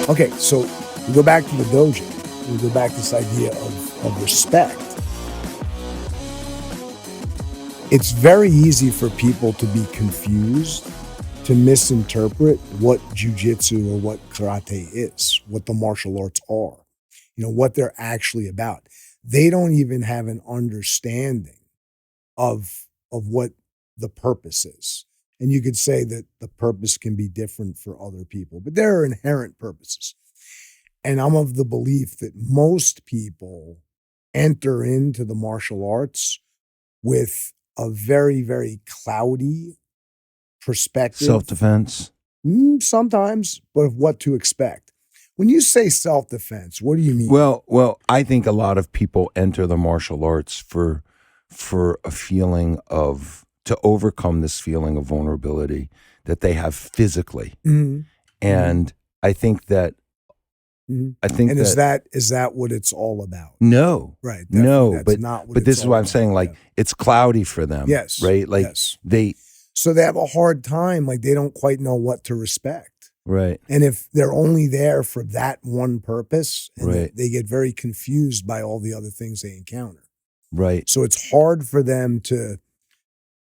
Okay, so we go back to the dojo. We go back to this idea of respect. It's very easy for people to be confused, to misinterpret what jujitsu or what karate is, what the martial arts are, what they're actually about. They don't even have an understanding of what the purpose is. And you could say that the purpose can be different for other people, but there are inherent purposes. And I'm of the belief that most people enter into the martial arts with a very, very cloudy perspective. Self-defense? Sometimes, but of what to expect. When you say self-defense, what do you mean? Well, I think a lot of people enter the martial arts for a feeling to overcome this feeling of vulnerability that they have physically. Mm-hmm. And I think that is that what it's all about? No. Right. No, but not what but this is why I'm about. saying, like, it's cloudy for them. Yes. Right? Like, yes. So they have a hard time, like they don't quite know what to respect. Right. And if they're only there for that one purpose, and right. they get very confused by all the other things they encounter. Right. So it's hard for them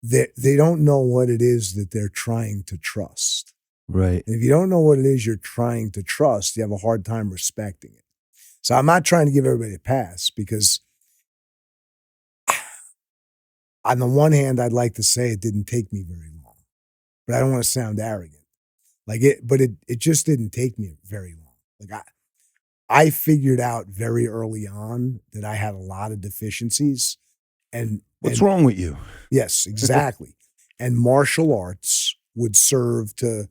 they don't know what it is that they're trying to trust. Right. And if you don't know what it is you're trying to trust, you have a hard time respecting it. So I'm not trying to give everybody a pass, because on the one hand, I'd like to say it didn't take me very long, but I don't want to sound arrogant. But it just didn't take me very long. Like I figured out very early on that I had a lot of deficiencies. And what's wrong with you? Yes, exactly. And martial arts would serve to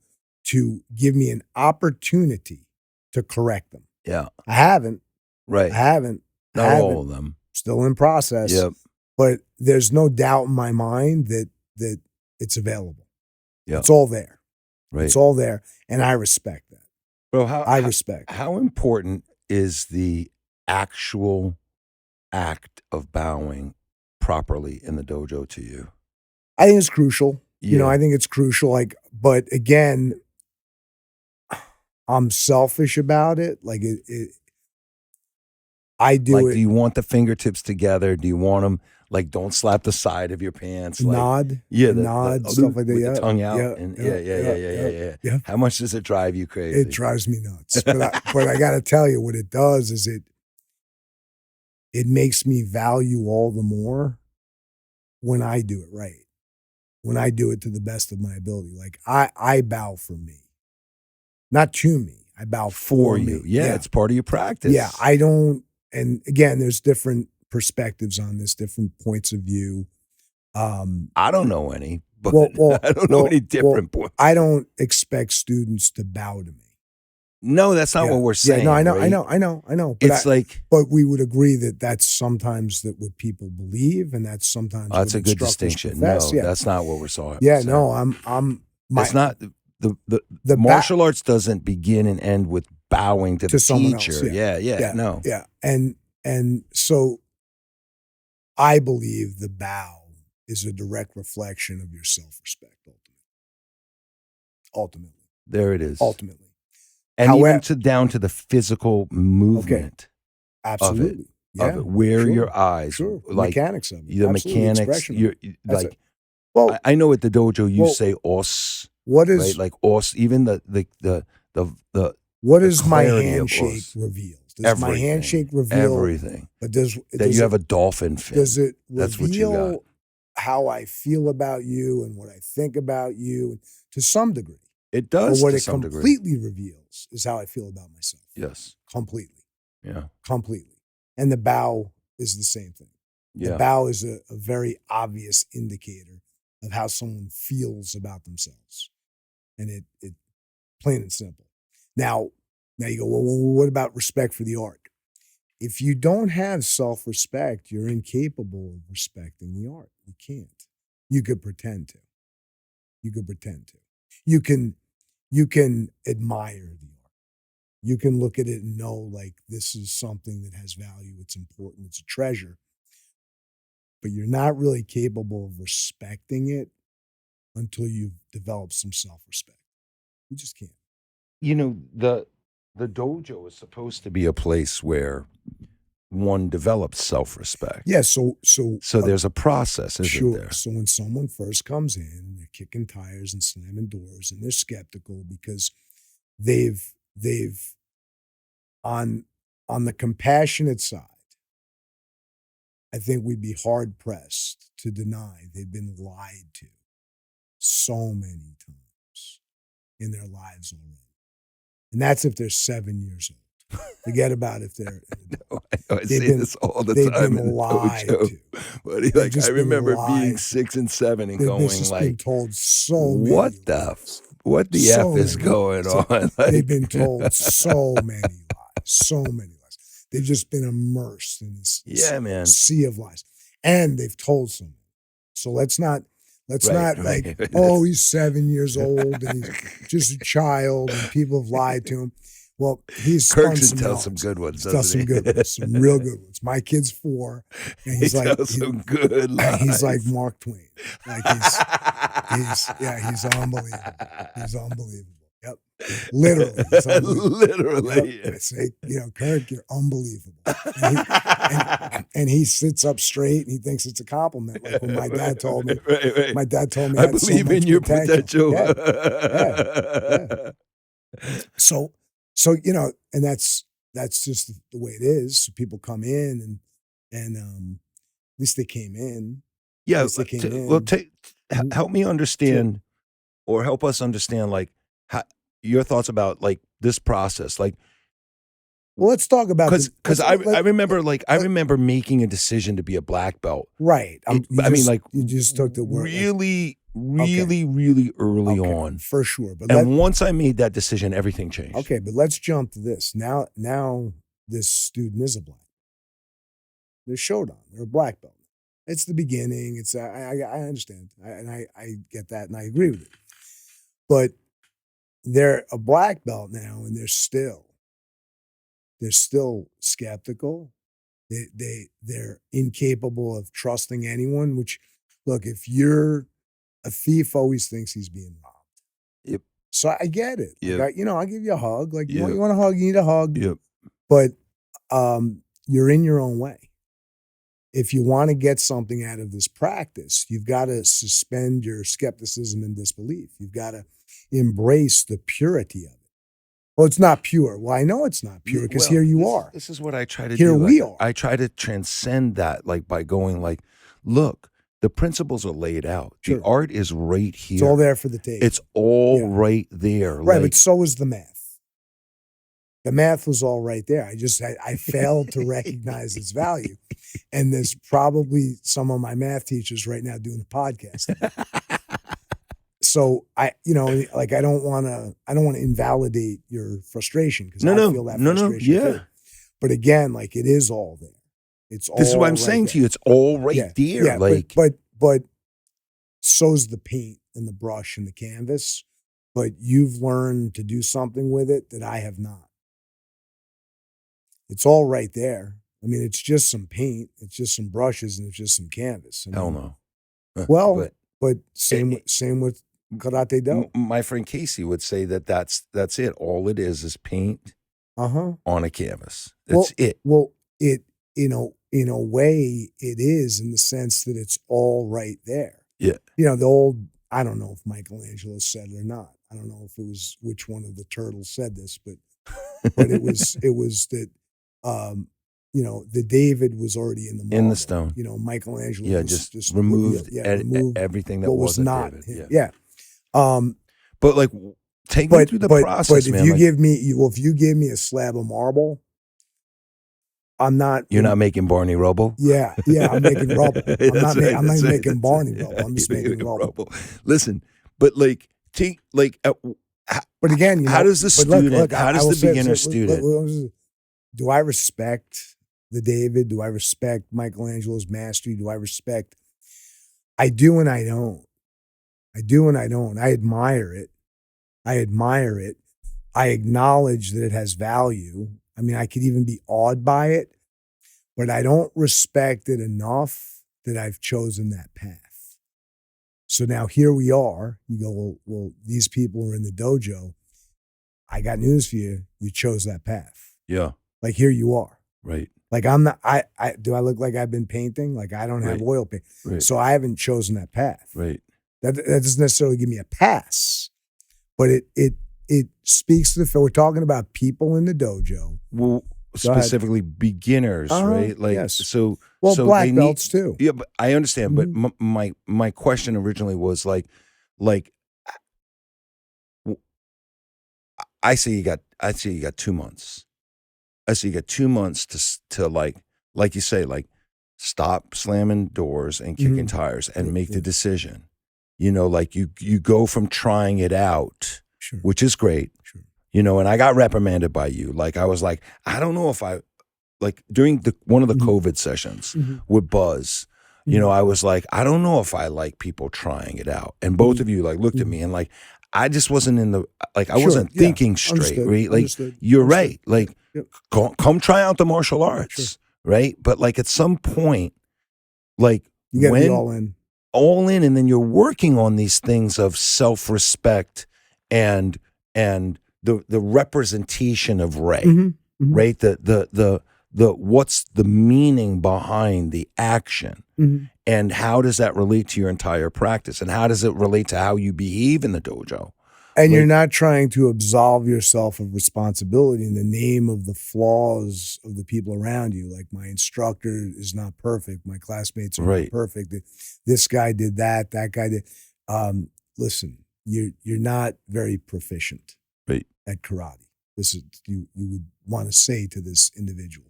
give me an opportunity to correct them. Yeah. I haven't. Right. I haven't. Not all of them. Still in process. Yep. But there's no doubt in my mind that it's available. Yeah. It's all there. Right. It's all there. And I respect that. Bro, I respect that. How important is the actual act of bowing properly in the dojo to you? I think it's crucial. Yeah. I think it's crucial. But again, I'm selfish about it. I do it. Do you want the fingertips together? Do you want them don't slap the side of your pants? Nod. Nod, stuff like that. With the tongue out. Yeah. How much does it drive you crazy? It drives me nuts. But I got to tell you, what it does is it makes me value all the more when I do it right. When I do it to the best of my ability. I bow for me. Not to me. I bow for you. Me. Yeah, it's part of your practice. Yeah, I don't, and again, there's different perspectives on this, different points of view. I don't know any, but I don't know any different points. I don't expect students to bow to me. No, that's not what we're saying. No, I know, right? I know. But but we would agree that that's sometimes that what people believe, and that's sometimes that's a good distinction. Profess. No, that's not what we're saying. Yeah, no, I'm. It's not the martial arts doesn't begin and end with bowing to the teacher. Else, yeah, and so I believe the bow is a direct reflection of your self-respect. Ultimately, there it is. Ultimately. And even down to the physical movement. Absolutely. Of it, where your eyes, mechanics of it. The mechanics. You're I know at the dojo you say os. What is right? Os? Even the what does my handshake reveal? Does my handshake reveal everything? But you have a dolphin fin? Does it That's what you got. reveal how I feel about you and what I think about you to some degree? It does. But what to it some completely degree. reveals is how I feel about myself. Yes. Completely. Yeah. Completely. And the bow is the same thing. Yeah. The bow is a very obvious indicator of how someone feels about themselves. And it plain and simple. Now you go, well, what about respect for the art? If you don't have self-respect, you're incapable of respecting the art. You can't. You could pretend to. You can admire the art. You can look at it and know this is something that has value. It's important. It's a treasure. But you're not really capable of respecting it until you've developed some self-respect. You just can't. the dojo is supposed to be a place where one develops self-respect. Yeah. So there's a process, isn't Sure. there? So when someone first comes in and they're kicking tires and slamming doors and they're skeptical because they've on the compassionate side, I think we'd be hard pressed to deny they've been lied to so many times in their lives already. And that's if they're 7 years old. Forget about if they're. I say this all the time in the dojo. But like, I remember being 6 and 7 and going just like, been told so what many the lies. what the So F is many going lies. on? Like, They've been told so many lies, so many lies. They've just been immersed in this man. sea of lies. And they've told so many. So let's not Right. oh, he's 7 years old and he's just a child and people have lied to him. Well, he's spun some tells some good ones, tells some good ones, some real good ones. My kid's 4, and he's like tells some good lies. He's like Mark Twain. Like he's unbelievable. He's unbelievable. Yep, literally, he's unbelievable. Literally. Yep. I say, Kirk, you're unbelievable. And he sits up straight and he thinks it's a compliment. Like when my dad told me, right. My dad told me I believe in your potential. Yeah. So, and that's just the way it is. So people come in and at least they came in. Yeah. They came in. Well, help me understand, or help us understand, like your thoughts about like this process. Like, well, let's talk about because I remember I remember making a decision to be a black belt. Right. You just took the word really early on, for sure. But once I made that decision, everything changed. Okay, but let's jump to this. Now this student is a black. They're Shodan. They're a black belt. It's the beginning. It's I understand, I get that, and I agree with it. But they're a black belt now, and they're still skeptical. They're incapable of trusting anyone. Which, look, if you're a thief, always thinks he's being robbed. Yep. So I get it. Yep. Like, I'll give you a hug. Like, yep. you want a hug, you need a hug. Yep. But you're in your own way. If you want to get something out of this practice, you've got to suspend your skepticism and disbelief. You've got to embrace the purity of it. Well, it's not pure. Well, I know it's not pure because here you are. This is what I try to do. Here we are. I try to transcend that, like by going like, look, the principles are laid out. Sure. The art is right here. It's all there for the taking. It's all right there. Right, but so is the math. The math was all right there. I failed to recognize its value. And there's probably some of my math teachers right now doing a podcast. So I don't want to invalidate your frustration because I feel that frustration too. But again, like it is all there. It's all. This is what I'm saying to you. It's all right there. Yeah, like, but so's the paint and the brush and the canvas. But you've learned to do something with it that I have not. It's all right there. I mean, it's just some paint, it's just some brushes, and it's just some canvas. Hell no. Well, but same with Karate Do. My friend Casey would say that's it. All it is paint on a canvas. That's it. Well, it in a way it is in the sense that it's all right there. Yeah. The old, I don't know if Michelangelo said it or not. I don't know if it was which one of the turtles said this, but it was that the David was already in the marble. In the stone. Michelangelo just removed everything that was not David. him. Yeah. But like take me through the process, but if man. You give me a slab of marble, I'm not. You're not making Barney rubble. Yeah, I'm making rubble. I'm not making Barney rubble. I'm just making rubble. Listen, but like take like. But again, how does the student? How does the beginner student? Do I respect the David? Do I respect Michelangelo's mastery? Do I respect? I do and I don't. I do and I don't. I admire it. I acknowledge that it has value. I mean, I could even be awed by it, but I don't respect it enough that I've chosen that path. So now here we are. You go, well, these people are in the dojo. I got news for you. You chose that path. Yeah. Like here you are. Right. Like I'm not, do I look like I've been painting? Like I don't have Right. oil paint. Right. So I haven't chosen that path. Right. That doesn't necessarily give me a pass, but it speaks to the fact we're talking about people in the dojo. Well, specifically beginners, right? Like, yes. so Black they belts too. Yeah, but I understand. But my question originally was like, I say you got 2 months. I say you got 2 months to like you say, like stop slamming doors and kicking tires and make the decision. You know, like you go from trying it out, which is great. Sure. You know, and I got reprimanded by you. Like I was like, I don't know if I like during one of the COVID sessions with Buzz. You know, I was like, I don't know if I like people trying it out. And both of you like looked at me and like, I just wasn't in the, like, I wasn't thinking straight, right? Like, you're right. Like, come try out the martial arts, right? But like at some point, like, you gotta be all in. And then you're working on these things of self-respect and the representation of Ray, right? The what's the meaning behind the action, and how does that relate to your entire practice, and how does it relate to how you behave in the dojo? And you're not trying to absolve yourself of responsibility in the name of the flaws of the people around you. Like my instructor is not perfect. My classmates are not perfect. This guy did that guy did. Listen, you're not very proficient at karate. This is you would want to say to this individual.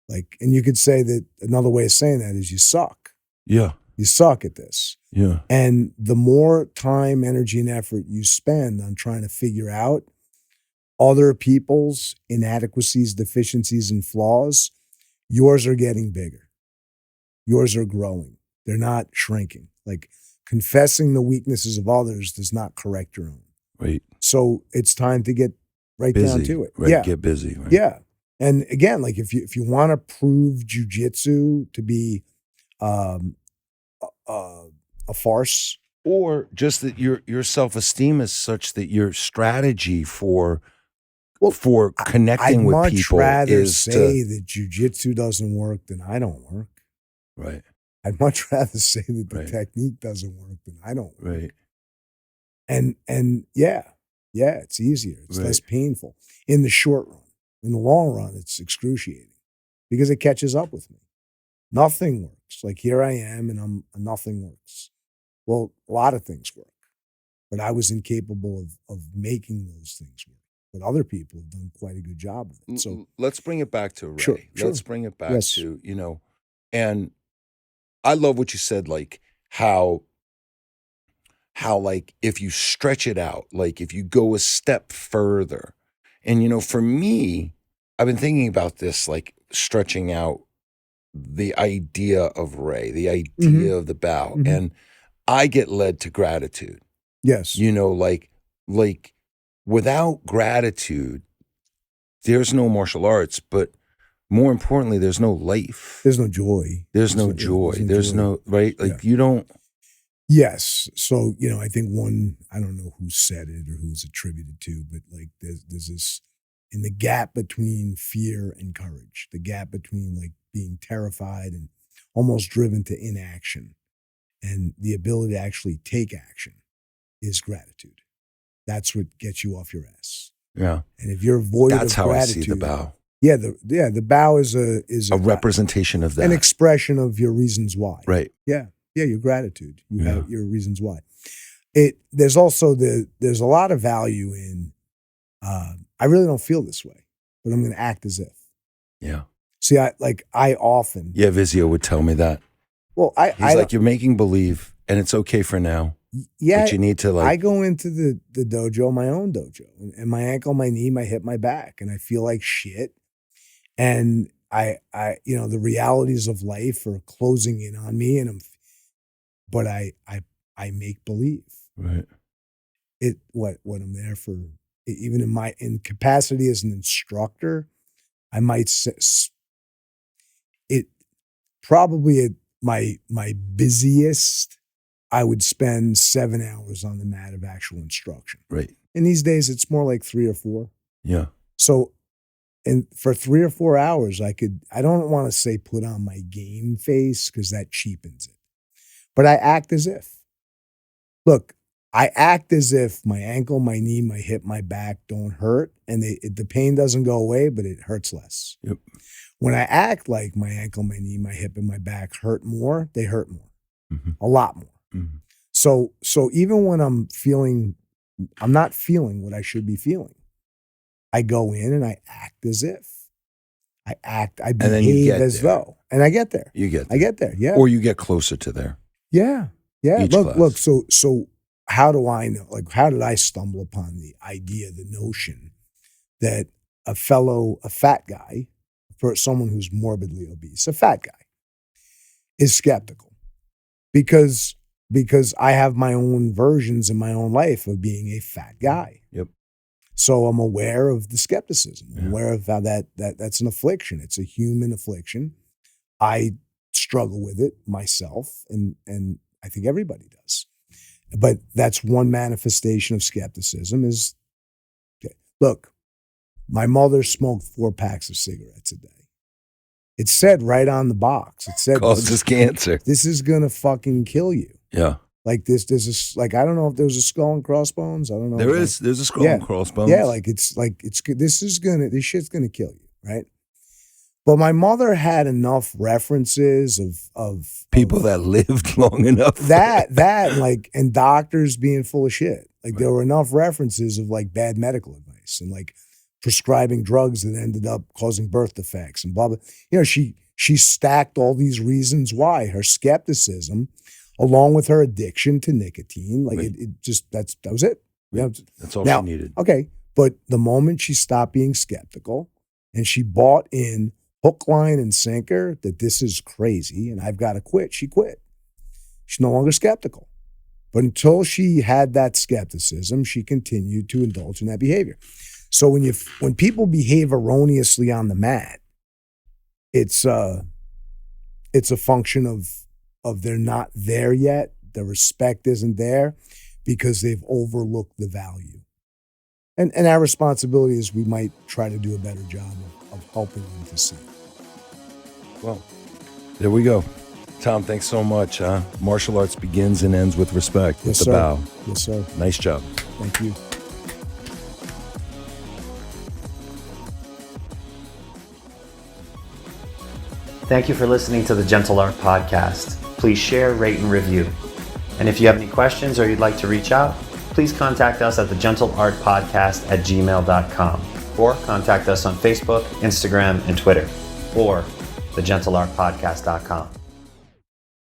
Like, and you could say that another way of saying that is you suck. Yeah. You suck at this. Yeah. And the more time, energy, and effort you spend on trying to figure out other people's inadequacies, deficiencies, and flaws, yours are getting bigger. Yours are growing. They're not shrinking. Like confessing the weaknesses of others does not correct your own. Right. So it's time to get busy, down to it. Right. Get busy. Right. Yeah. And again, like if you want to prove jujitsu to be a farce, or just that your self-esteem is such that your strategy for connecting with people is say that jujitsu doesn't work than I don't work. Right. I'd much rather say that the technique doesn't work than I don't work. Right. And yeah, it's easier. It's less painful in the short run. In the long run, it's excruciating because it catches up with me. Nothing works. Like here I am and nothing works. Well, a lot of things work, but I was incapable of making those things work. But other people have done quite a good job of it. So let's bring it back to Ray. Sure. Let's bring it back to, you know, and I love what you said, like how like if you stretch it out, like if you go a step further. And, you know, for me, I've been thinking about this, like stretching out the idea of Ray, the idea of the bow. And I get led to gratitude. Yes. You know, like without gratitude, there's no martial arts, but more importantly, there's no life. There's no joy. There's no joy. There's no, right? Like you don't. Yes. So, you know, I think I don't know who said it or who it's attributed to, but like there's this, in the gap between fear and courage, the gap between like being terrified and almost driven to inaction and the ability to actually take action is gratitude. That's what gets you off your ass. Yeah. And if you're void That's of how gratitude, I see the bow. Yeah, the bow is a representation of that. An expression of your reasons why. Right. Yeah. Yeah, your gratitude. You have your reasons why. There's also there's a lot of value in I really don't feel this way, but I'm going to act as if. Yeah. See, I often. Yeah, Vizio would tell me that. Well, he's like, you're making believe, and it's okay for now. Yeah, but you need to like. I go into the dojo, my own dojo, and my ankle, my knee, my hip, my back, and I feel like shit. And I you know, the realities of life are closing in on me, and but I make believe. Right. What I'm there for. Even in capacity as an instructor, I might say it probably at my busiest, I would spend 7 hours on the mat of actual instruction. Right. And these days it's more like 3 or 4. Yeah. So, and for 3 or 4 hours, I don't want to say put on my game face because that cheapens it. But I act as if. Look, I act as if my ankle, my knee, my hip, my back don't hurt, and the pain doesn't go away, but it hurts less. Yep. When I act like my ankle, my knee, my hip, and my back hurt more, they hurt more, Mm-hmm. a lot more. Mm-hmm. So even when I'm not feeling what I should be feeling, I go in and I act as if. I behave as though, and I get there. You get there. I get there, yeah. Or you get closer to there. Yeah. Each Look, class. so how do I know? Like, how did I stumble upon the idea, the notion that a fat guy, for someone who's morbidly obese, a fat guy, is skeptical? Because I have my own versions in my own life of being a fat guy. Yep. So I'm aware of the skepticism. I'm Yeah. aware of how that's an affliction. It's a human affliction. I struggle with it myself, and I think everybody does. But that's one manifestation of skepticism is, okay, look, my mother smoked 4 packs of cigarettes a day. It said right on the box. It said, Causes cancer. this is going to fucking kill you. Yeah. Like this, I don't know if there's a skull and crossbones. I don't know. There's a skull and crossbones. Yeah, this shit's gonna kill you, right? But my mother had enough references of people that lived long enough. That like, and doctors being full of shit. Like, there were enough references of like bad medical advice and like prescribing drugs that ended up causing birth defects and blah blah. You know, she stacked all these reasons why her skepticism, along with her addiction to nicotine, like that was it. Yeah, that's all she needed. Okay, but the moment she stopped being skeptical and she bought in hook, line, and sinker that this is crazy and I've got to quit, she quit. She's no longer skeptical. But until she had that skepticism, she continued to indulge in that behavior. So when people behave erroneously on the mat, it's a function of they're not there yet. The respect isn't there because they've overlooked the value. And our responsibility is we might try to do a better job of helping them to see. Well, there we go. Tom, thanks so much. Martial arts begins and ends with respect. Yes, with the bow. Yes, sir. Nice job. Thank you. Thank you for listening to the Gentle Art Podcast. Please share, rate, and review. And if you have any questions or you'd like to reach out, please contact us at the GentleArtPodcast@gmail.com or contact us on Facebook, Instagram, and Twitter, or thegentleartpodcast.com.